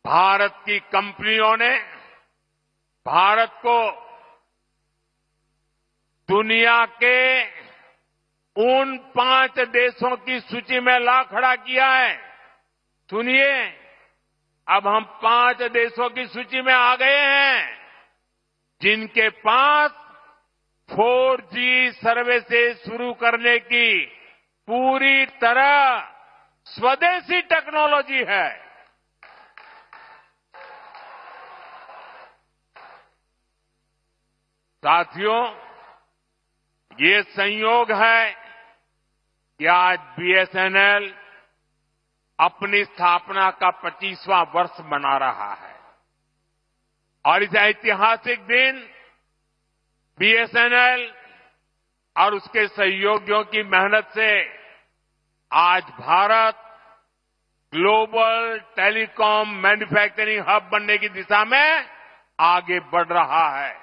भारत की कंपनियों ने भारत को दुनिया के उन 5 देशों की सूची में ला खड़ा किया है। सुनिए, अब हम 5 देशों की सूची में आ गए हैं जिनके पास 4G सर्विसेज शुरू करने की पूरी तरह स्वदेशी टेक्नोलॉजी है। साथियों, ये संयोग है कि आज बीएसएनएल अपनी स्थापना का 25वां वर्ष मना रहा है और इस ऐतिहासिक दिन बीएसएनएल और उसके सहयोगियों की मेहनत से आज Bharat global telecom manufacturing hub बनने की दिशा में आगे बढ़ रहा है।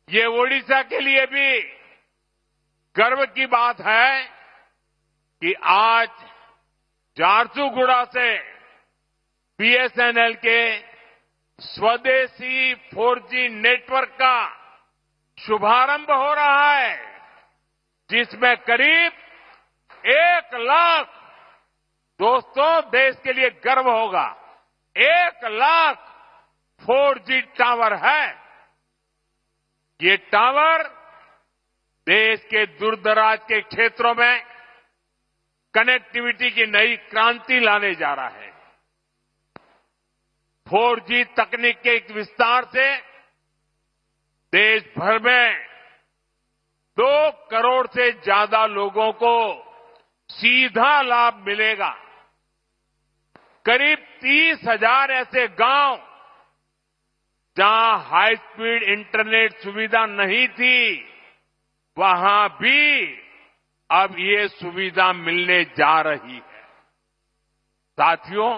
ये ओडिशा के लिए भी गर्व की बात है कि आज झारसुगुड़ा से बीएसएनएल के स्वदेशी 4G नेटवर्क का शुभारंभ हो रहा है, जिसमें करीब 1 लाख, दोस्तों देश के लिए गर्व होगा, 1 लाख 4G टावर है। ये टावर देश के दूरदराज के क्षेत्रों में कनेक्टिविटी की नई क्रांति लाने जा रहा है। 4G तकनीक के एक विस्तार से देश भर में 2 करोड़ से ज्यादा लोगों को सीधा लाभ मिलेगा। करीब 30,000 ऐसे गांव जहां हाई स्पीड इंटरनेट सुविधा नहीं थी, वहां भी अब ये सुविधा मिलने जा रही है। साथियों,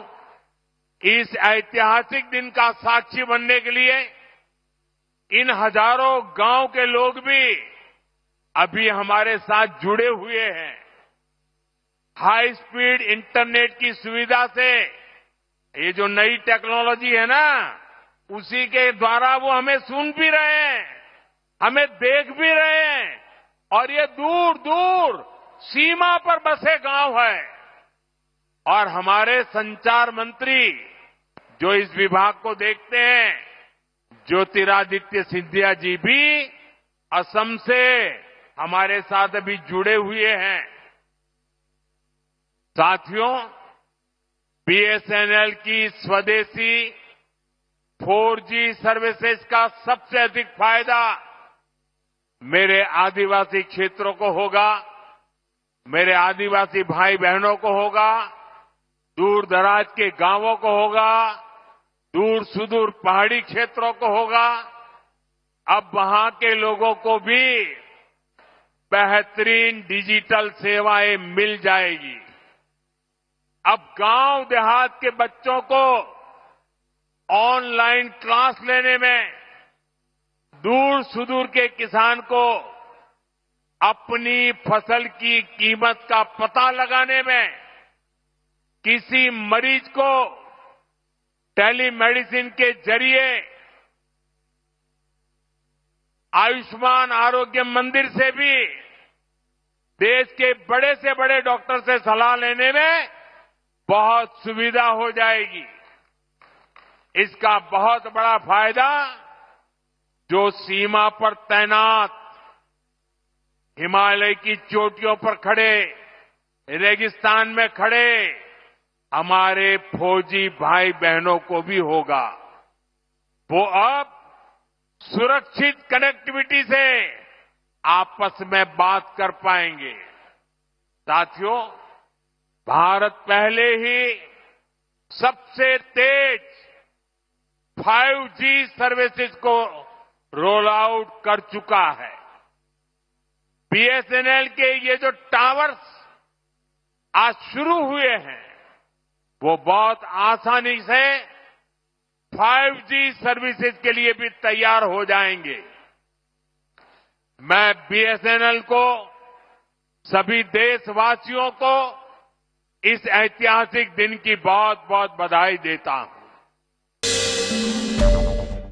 इस ऐतिहासिक दिन का साक्षी बनने के लिए इन हजारों गांव के लोग भी अभी हमारे साथ जुड़े हुए हैं। हाई स्पीड इंटरनेट की सुविधा से ये जो नई टेक्नोलॉजी है ना, उसी के द्वारा वो हमें सुन भी रहे हैं, हमें देख भी रहे हैं और ये दूर दूर सीमा पर बसे गांव है। और हमारे संचार मंत्री जो इस विभाग को देखते हैं, ज्योतिरादित्य सिंधिया जी भी असम से हमारे साथ अभी जुड़े हुए हैं। साथियों, बीएसएनएल की स्वदेशी 4G सर्विसेज का सबसे अधिक फायदा मेरे आदिवासी क्षेत्रों को होगा, मेरे आदिवासी भाई बहनों को होगा, दूर दराज के गांवों को होगा, दूर सुदूर पहाड़ी क्षेत्रों को होगा। अब वहां के लोगों को भी बेहतरीन डिजिटल सेवाएं मिल जाएगी। अब गांव देहात के बच्चों को ऑनलाइन क्लास लेने में, दूर सुदूर के किसान को अपनी फसल की कीमत का पता लगाने में, किसी मरीज को टेलीमेडिसिन के जरिए आयुष्मान आरोग्य मंदिर से भी देश के बड़े से बड़े डॉक्टर से सलाह लेने में बहुत सुविधा हो जाएगी। इसका बहुत बड़ा फायदा जो सीमा पर तैनात, हिमालय की चोटियों पर खड़े, रेगिस्तान में खड़े हमारे फौजी भाई बहनों को भी होगा। वो अब सुरक्षित कनेक्टिविटी से आपस में बात कर पाएंगे। साथियों, भारत पहले ही सबसे तेज 5G सर्विसेज को रोल आउट कर चुका है। बीएसएनएल के ये जो टावर्स आज शुरू हुए हैं, वो बहुत आसानी से 5G सर्विसेज के लिए भी तैयार हो जाएंगे। मैं बीएसएनएल को, सभी देशवासियों को इस ऐतिहासिक दिन की बहुत बहुत बधाई देता हूं।